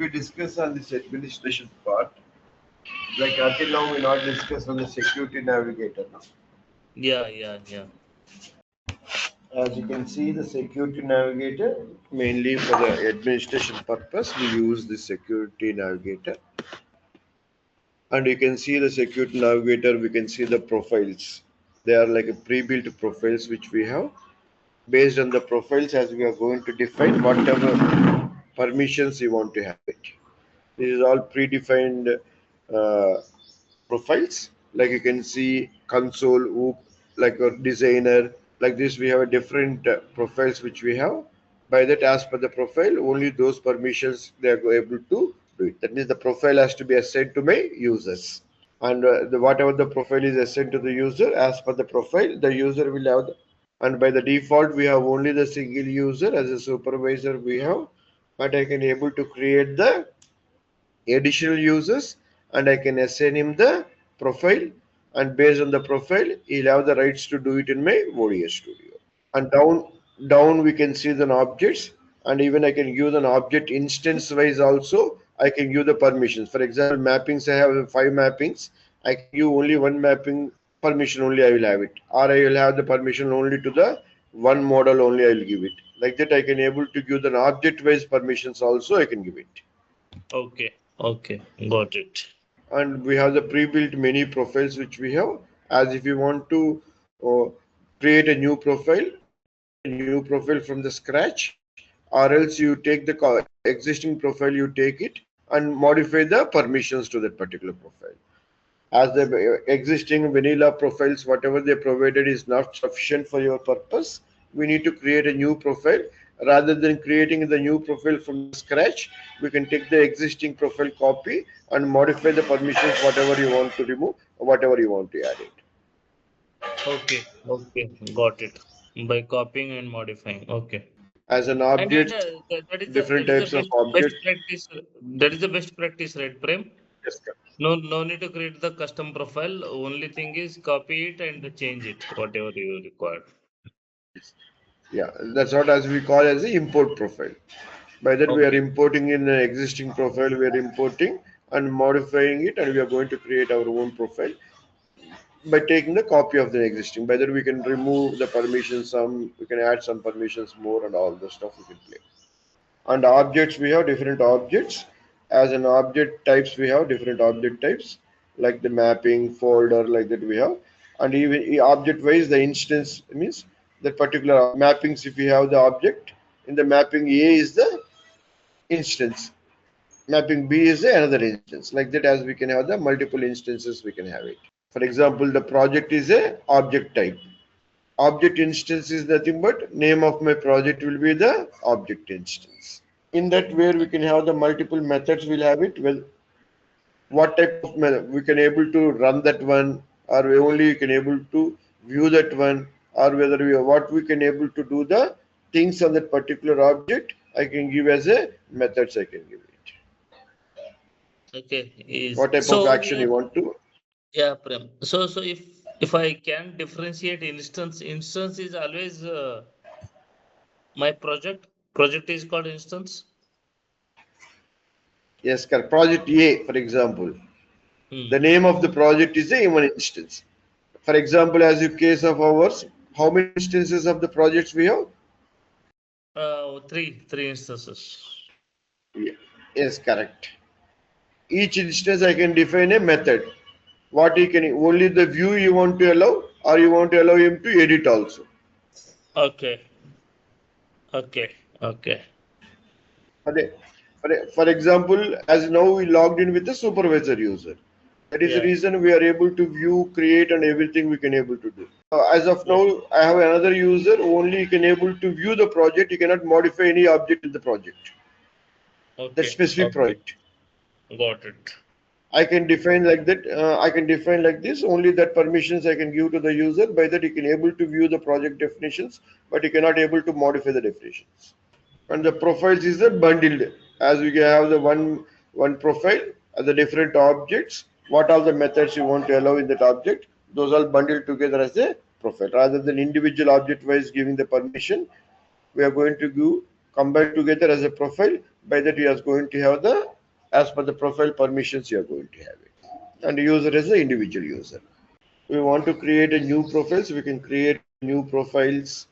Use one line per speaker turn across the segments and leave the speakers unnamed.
we discuss on this administration part, like until now we not discuss on the security navigator. No?
Yeah.
As you can see, the security navigator, mainly for the administration purpose, we use the security navigator. And you can see the security navigator, we can see the profiles. They are like a pre-built profiles which we have. Based on the profiles, as we are going to define whatever permissions you want to have it. This is all predefined profiles. Like you can see console, OOP, like a designer, like this we have a different profiles which we have. By that, as per the profile, only those permissions they are able to do it. That means the profile has to be assigned to my users. And whatever the profile is assigned to the user, as per the profile, the user will have and by the default we have only the single user as a supervisor we have, but I can able to create the additional users and I can assign him the profile, and based on the profile he'll have the rights to do it in my ODI studio. And down we can see the objects, and even I can give an object instance wise also. I can give the permissions. For example, mappings, I have 5 mappings. I can give only one mapping permission only I will have it, or I will have the permission only to the one model only I will give it. Like that I can able to give the object wise permissions also I can give it.
Okay, got it.
And we have the pre-built many profiles which we have. As if you want to create a new profile, you can create a new profile from the scratch, or else you take the existing profile, you take it and modify the permissions to that particular profile. As the existing vanilla profiles, whatever they provided is not sufficient for your purpose, we need to create a new profile. Rather than creating the new profile from scratch, we can take the existing profile copy and modify the permissions, whatever you want to remove, whatever you want to add it.
Okay, got it. By copying and modifying. Okay.
As an
And
object, different
that is the
types of
best
objects.
practice. That is the best practice, right, Prem?
Yes, correct.
No need to create the custom profile. Only thing is copy it and change it, whatever you require.
Yeah, that's what as we call as the import profile. By that we are
Okay.
importing in an existing profile, we are importing and modifying it, and we are going to create our own profile by taking the copy of the existing. By that we can remove the permissions, some we can add some permissions more, and all the stuff we can play. And objects, we have different objects. As an object types, we have different object types like the mapping folder, like that we have. And even object wise, the instance means that particular mappings. If you have the object in the mapping, A is the instance, mapping B is the another instance. Like that, as we can have the multiple instances, we can have it. For example, the project is a object type. Object instance is nothing but name of my project will be the object instance. In that, where we can have the multiple methods, we'll have it. Well, what type of method we can able to run that one, or we only can able to view that one, or whether we what we can able to do the things on that particular object, I can give as a methods. I can give it.
Okay.
What type of
So
action
here,
you want to?
yeah, Prem. So if I can differentiate instance is always my project. Project is called instance.
Yes, correct. Project A, for example.
Hmm.
The name of the project is a one instance. For example, as in case of ours, how many instances of the projects we have?
Three instances.
Yeah. Yes, correct. Each instance I can define a method. What you can only the view you want to allow, or you want to allow him to edit also.
Okay.
For example, as now we logged in with the supervisor user. That is the
Yeah.
reason we are able to view, create, and everything we can able to do. As of now, I have another user. Only you can able to view the project. You cannot modify any object in the project. That
Okay.
specific project.
Got it.
I can define like that. I can define like this. Only that permissions I can give to the user. By that, he can able to view the project definitions, but he cannot able to modify the definitions. And the profiles is the bundled, as we have the one profile as the different objects. What are the methods you want to allow in that object? Those are bundled together as a profile. Rather than individual object wise giving the permission, we are going to combine together as a profile. By that, we are going to have the as per the profile permissions you are going to have it. And the user is the individual user. We want to create a new profile, so we can create new profiles,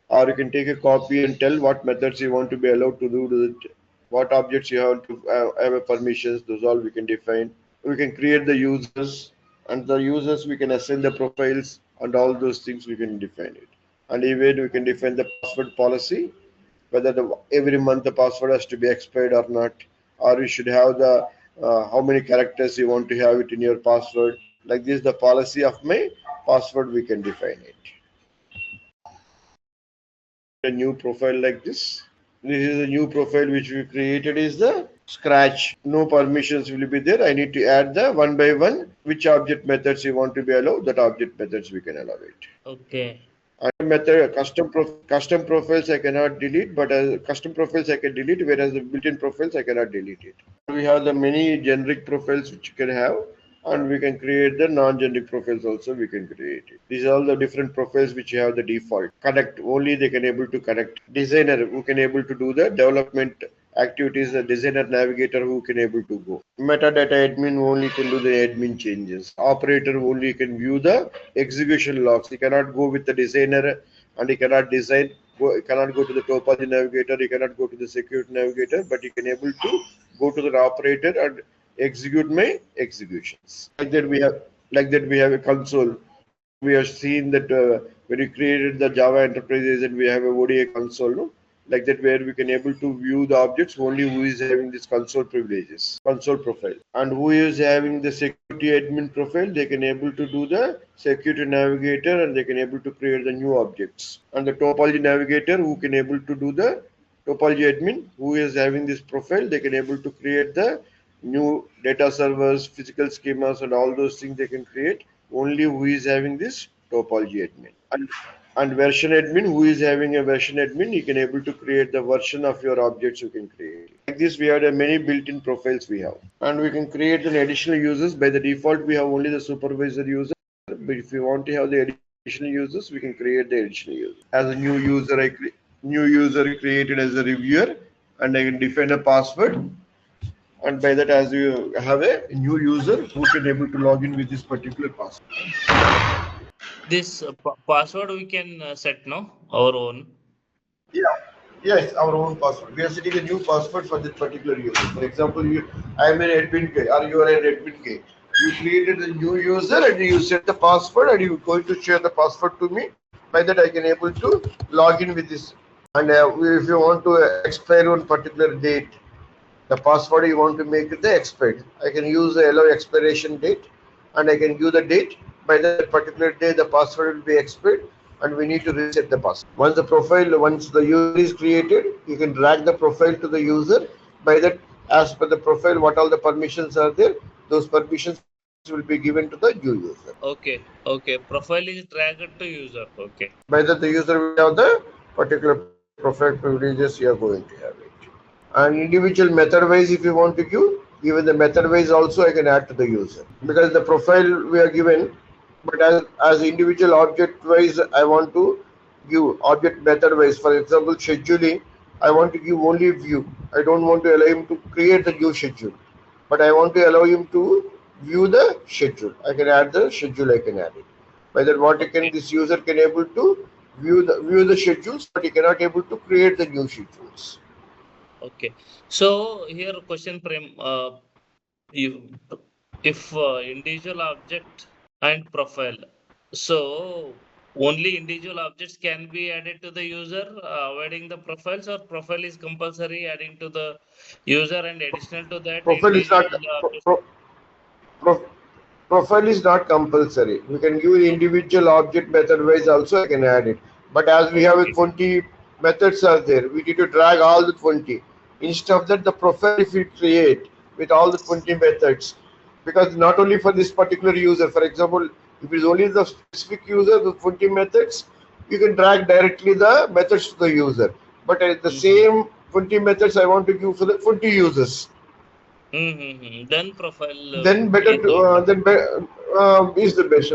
or you can take a copy and tell what methods you want to be allowed to do with it, what objects you have to have a permissions. Those all we can define. We can create the users, and the users we can assign the profiles, and all those things we can define it. And even we can define the password policy, whether every month the password has to be expired or not, or you should have the how many characters you want to have it in your password. Like this, the policy of my password we can define it. A new profile like this. This is a new profile which we created is the scratch. No permissions will be there. I need to add the one by one which object methods you want to be allowed. That object methods we can allow it.
Okay.
And method custom profiles I cannot delete, but as custom profiles I can delete, whereas the built-in profiles I cannot delete it. We have the many generic profiles which you can have, and we can create the non-generic profiles also. We can create it. These are all the different profiles which you have the default. Connect only they can able to connect. Designer who can able to do the development activities. The designer navigator who can able to go. Metadata admin only can do the admin changes. Operator only can view the execution logs. He cannot go with the designer, and he cannot design. He cannot go to the topology navigator. He cannot go to the security navigator, but he can able to go to the operator and execute my executions. Like that we have a console. We have seen that when we created the Java Enterprise Agent, we have a ODI console, no? Like that, where we can able to view the objects only who is having this console privileges, console profile, and who is having the security admin profile. They can able to do the security navigator, and they can able to create the new objects. And the topology navigator who can able to do the topology admin, who is having this profile, they can able to create the new data servers, physical schemas, and all those things they can create only who is having this topology admin. And version admin, who is having a version admin, you can able to create the version of your objects you can create. Like this, we have many built-in profiles we have. And we can create an additional users. By the default, we have only the supervisor user. But if you want to have the additional users, we can create the additional user. As a new user, new user created as a reviewer, and I can define a password. And by that, as you have a new user who can able to log in with this particular password.
This password we can set, no? Our own.
Yeah. Yes, our own password. We are setting a new password for this particular user. For example, I am an admin key, or you are an admin key. You created a new user and you set the password, and you are going to share the password to me. By that, I can able to log in with this. And if you want to expire on particular date, the password you want to make it the expired. I can use the allow expiration date, and I can give the date. By that particular day, the password will be expired, and we need to reset the password. Once the user is created, you can drag the profile to the user. By that, as per the profile, what all the permissions are there, those permissions will be given to the new user.
Okay. Profile is dragged to user. Okay.
By that, the user will have the particular profile privileges you are going to have it. And individual method wise, if you want to give, even the method wise also I can add to the user, because the profile we are given, but as individual object wise I want to give object method wise. For example, scheduling, I want to give only view. I don't want to allow him to create the new schedule, but I want to allow him to view the schedule. I can add the schedule, I can add it. By that, what this user can able to view the schedules, but he cannot able to create the new schedules.
Okay. So here question frame, if individual object and profile, so only individual objects can be added to the user, avoiding the profiles, or profile is compulsory adding to the user, and additional to that
Profile is not profile is not compulsory. We can give individual object method wise also I can add it. But as we have 20 methods are there, we need to drag all the 20. Instead of that, the profile if we create with all the 20 methods, because not only for this particular user, for example, if it is only the specific user, the 20 methods, you can drag directly the methods to the user. But the same 20 methods I want to give for the 20 users.
Then profile.
Then better is the best.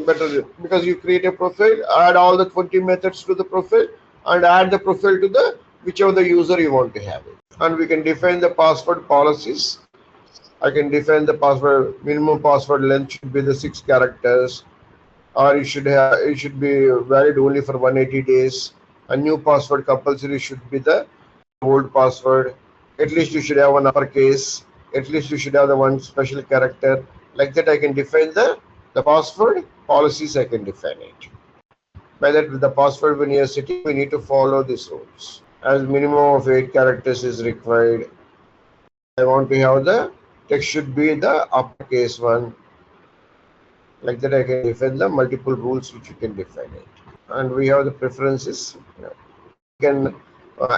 Better, because you create a profile, add all the 20 methods to the profile, and add the profile to the whichever the user you want to have it. And we can define the password policies. I can define the password, minimum password length should be the 6 characters, or it should be valid only for 180 days. A new password compulsory should be the old password. At least you should have one uppercase. At least you should have the one special character. Like that, I can define the password policies. I can define it. By that, with the password when you are setting, we need to follow these rules. As minimum of 8 characters is required. I want to have the text should be the uppercase one. Like that, I can define the multiple rules which you can define it. And we have the preferences. Can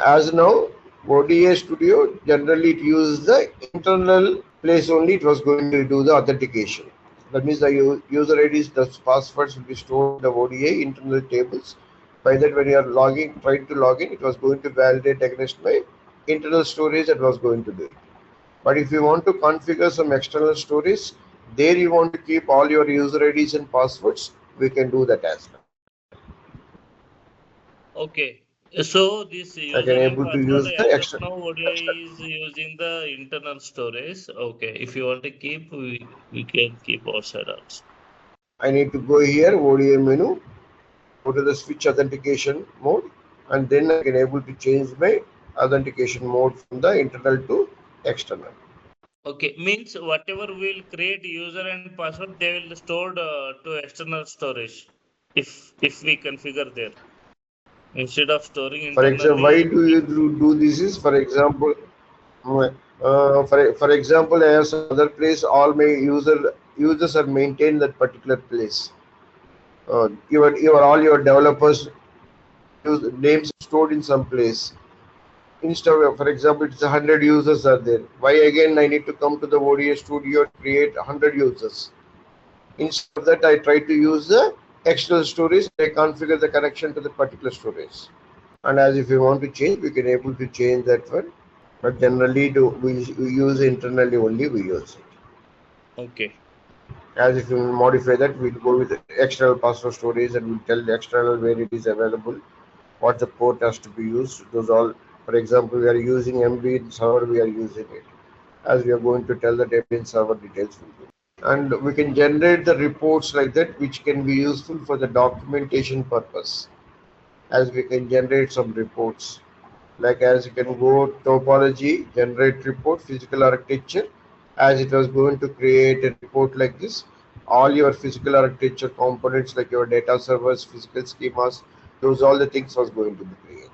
as now ODA Studio generally it uses the internal place only. It was going to do the authentication. That means the user IDs, the passwords will be stored in the ODA internal tables. By that, when you are trying to log in, it was going to validate against my internal storage that was going to do it. But if you want to configure some external storage, there you want to keep all your user IDs and passwords, we can do that as well.
Okay. So this
I can
user and
able to
password
use the
as of
extra.
now ODI is using the internal storage. Okay. If you want to keep, we can keep outside also.
I need to go here, ODI menu, go to the switch authentication mode, and then I can able to change my authentication mode from the internal to external.
Okay, means whatever we'll create user and password, they will stored to external storage if we configure there instead of storing
For example, why
internally.
do you do this? Is for example, for example, I have some other place. All my users are maintained that particular place. Your all your developers names stored in some place. Instead of, for example, it's 100 users are there. Why again I need to come to the ODA Studio and create 100 users? Instead of that, I try to use the external storage. I configure the connection to the particular storage. And as if you want to change, we can able to change that one. But generally, we use internally only. We use it.
Okay.
As if you modify that, we'll go with external password storage and we'll tell the external where it is available, what the port has to be used. Those all, for example, we are using MB server, we are using it. As we are going to tell the MB server details will be. And we can generate the reports like that, which can be useful for the documentation purpose. As we can generate some reports, like as you can go topology, generate report, physical architecture. As it was going to create a report like this, all your physical architecture components like your data servers, physical schemas, those all the things was going to be created.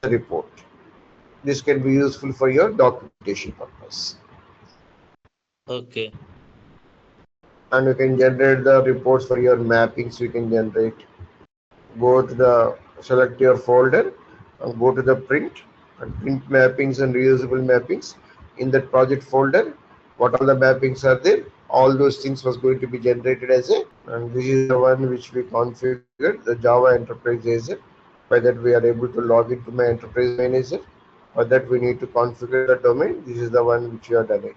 The report. This can be useful for your documentation purpose.
Okay.
And you can generate the reports for your mappings. You can generate. Go to the select your folder and go to the print and print mappings and reusable mappings. In that project folder, what all the mappings are there, all those things was going to be generated as a, and this is the one which we configured, the Java Enterprise Manager. By that we are able to log into my Enterprise Manager. For that we need to configure the domain. This is the one which we have done it.